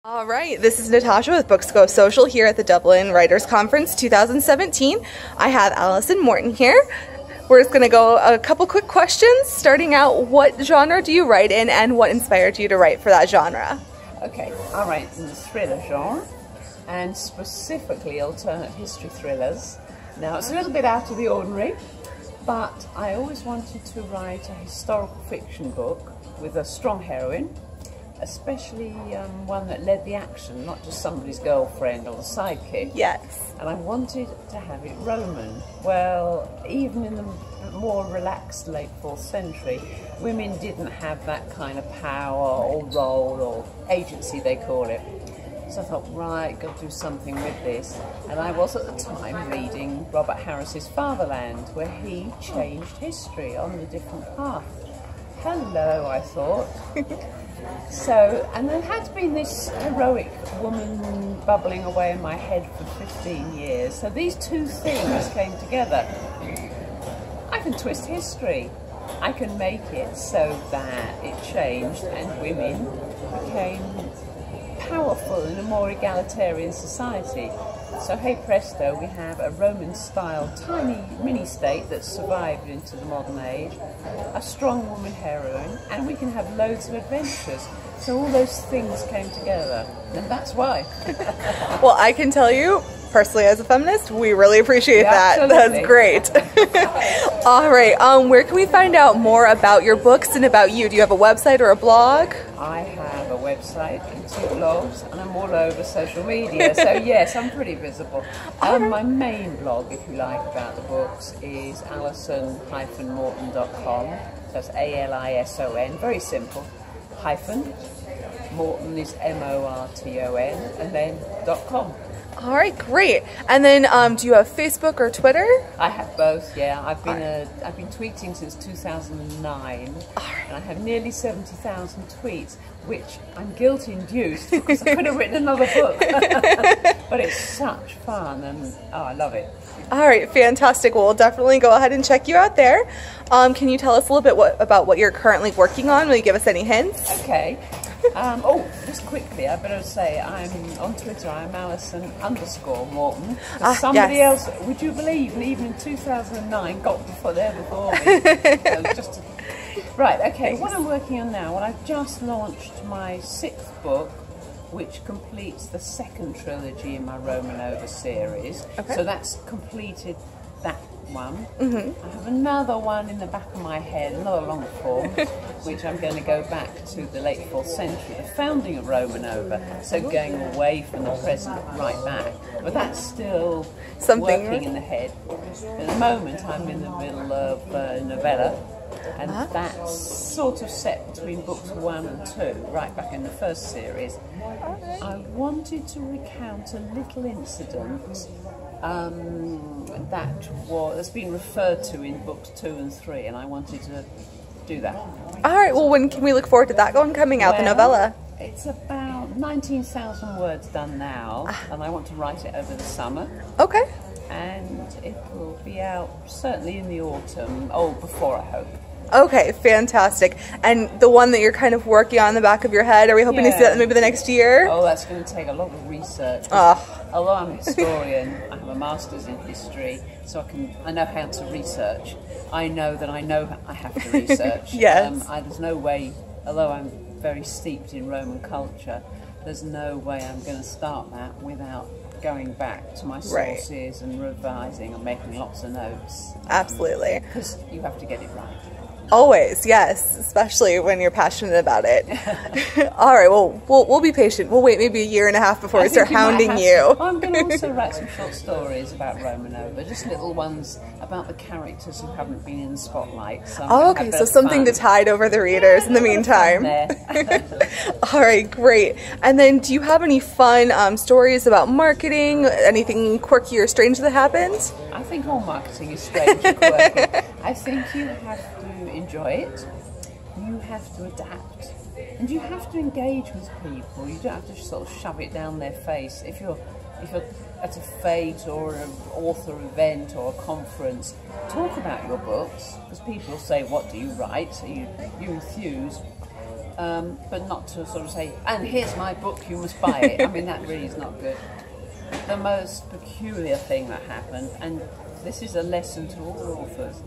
All right, this is Natasha with Books Go Social here at the Dublin Writers Conference 2017. I have Alison Morton here. We're just going to go a couple quick questions, starting out, what genre do you write in and what inspired you to write for that genre? Okay, I write in the thriller genre and specifically alternate history thrillers. Now it's a little bit out of the ordinary, but I always wanted to write a historical fiction book with a strong heroine, especially one that led the action, not just somebody's girlfriend or the sidekick. Yes. And I wanted to have it Roman. Well, even in the more relaxed late 4th century, women didn't have that kind of power or role or agency, they call it. So I thought, right, got to do something with this. And I was at the time reading Robert Harris's Fatherland, where he changed history on the different path. Hello, I thought. So, and there had been this heroic woman bubbling away in my head for 15 years. So these two things came together. I can twist history. I can make it so that it changed and women became powerful in a more egalitarian society. So hey presto, we have a Roman-style tiny mini-state that survived into the modern age, a strong woman heroine, and we can have loads of adventures. So all those things came together, and that's why. Well, I can tell you, personally as a feminist, we really appreciate that. Absolutely. That's great. All right, where can we find out more about your books and about you? Do you have a website or a blog? I have a website and 2 blogs, and I'm all over social media, so yes, I'm pretty visible. My main blog, if you like, about the books is Alison-Morton.com, so that's A-L-I-S-O-N, very simple, hyphen, Morton is M-O-R-T-O-N, and then .com. All right, great. And then, do you have Facebook or Twitter? I have both. Yeah, I've been tweeting since 2009, and I have nearly 70,000 tweets, which I'm guilt-induced because I could have written another book. But it's such fun, and oh, I love it. All right, fantastic. Well, we'll definitely go ahead and check you out there. Can you tell us a little bit about what you're currently working on? Will you give us any hints? Okay. Oh, just quickly, I better say I'm on Twitter. I'm Alison_Morton. Somebody else, would you believe, even in 2009, got there before me. So right. Okay. What I'm working on now. Well, I've just launched my 6th book, which completes the 2nd trilogy in my Romanova series. Okay. So that's completed that one. I have another one in the back of my head, another long form, which I'm going to go back to the late 4th century, the founding of Romanova, so going away from the present right back. But that's still working in the head. At the moment I'm in the middle of a novella, and that's sort of set between books 1 and 2, right back in the 1st series. I wanted to recount a little incident that's been referred to in books 2 and 3, and I wanted to do that. All right, well, when can we look forward to that one coming out, the novella? It's about 19,000 words done now, and I want to write it over the summer. Okay. And it will be out certainly in the autumn, before I hope. Okay, fantastic. And the one that you're kind of working on in the back of your head, are we hoping to see that maybe the next year? Oh, that's going to take a lot of research. Although I'm a historian, I have a master's in history, so I know how to research. I know that I have to research. Yes. There's no way, although I'm very steeped in Roman culture, there's no way I'm going to start that without going back to my sources and revising and making lots of notes. Absolutely. Because you have to get it right. Always, yes, especially when you're passionate about it. All right, well, we'll be patient. We'll wait maybe a year and a half before we start hounding you. I'm going to also write some short stories about Romanova, just little ones about the characters who haven't been in the spotlight. So okay, so something to tide over the readers in the meantime. All right, great. And then, do you have any fun stories about marketing? Anything quirky or strange that happened? I think all marketing is strange and quirky. I think you have to enjoy it, you have to adapt, and you have to engage with people. You don't have to sort of shove it down their face. If you're at a fete or an author event or a conference, talk about your books, because people will say, what do you write? So you enthuse. but not to sort of say, and here's my book, you must buy it. I mean, that really is not good. The most peculiar thing that happened, and this is a lesson to all authors,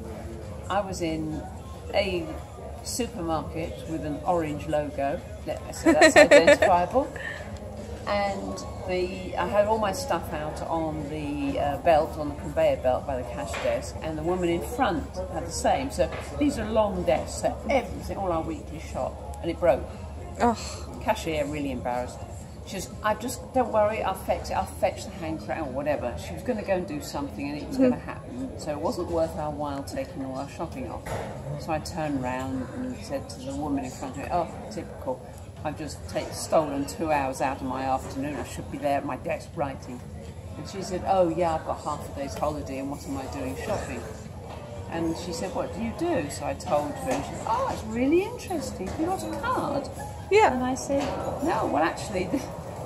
I was in a supermarket with an orange logo, so that's identifiable, and I had all my stuff out on the belt, on the conveyor belt by the cash desk, and the woman in front had the same. So these are long desks, so everything, all our weekly shop, and it broke. Oh. Cashier really embarrassed. She says, don't worry, I'll fetch the hand crank or whatever. She was going to go and do something and it was going to happen, so it wasn't worth our while taking all our shopping off. So I turned round and said to the woman in front of me, oh, typical, I've just stolen 2 hours out of my afternoon, I should be there at my desk writing. And she said, oh yeah, I've got half a day's holiday and what am I doing shopping? And she said, what do you do? So I told her, and she said, oh, it's really interesting, have you got a card? Yeah. And I said, no, well actually,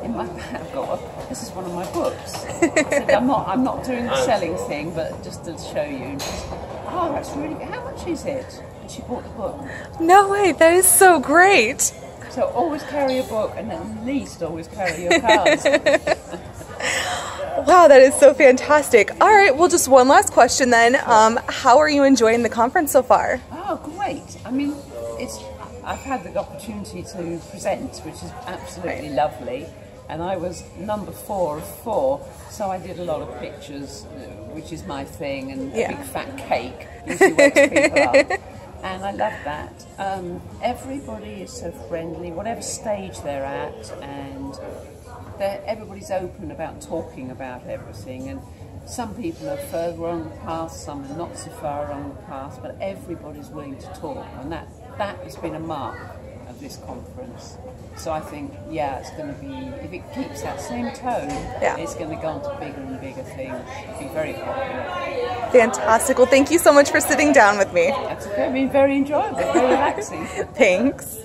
in my bag I've got, this is one of my books. I said, I'm not doing the selling thing, but just to show you. And she said, oh, that's really good, how much is it? And she bought the book. No way, that is so great. So always carry a book, and at least always carry your cards. Wow, that is so fantastic. All right, well, just one last question then. How are you enjoying the conference so far? Oh, great. I mean, I've had the opportunity to present, which is absolutely lovely. And I was number 4 of 4, so I did a lot of pictures, which is my thing, and a big fat cake usually wakes people up. And I love that. Everybody is so friendly, whatever stage they're at, and everybody's open about talking about everything. And some people are further on the path, some are not so far on the path, but everybody's willing to talk, and that has been a mark of this conference. So I think, yeah, it's going to be, if it keeps that same tone, it's going to go on to bigger and bigger things, be very popular. Fantastic. Well, thank you so much for sitting down with me. That's okay. It's been very enjoyable, very relaxing. Thanks.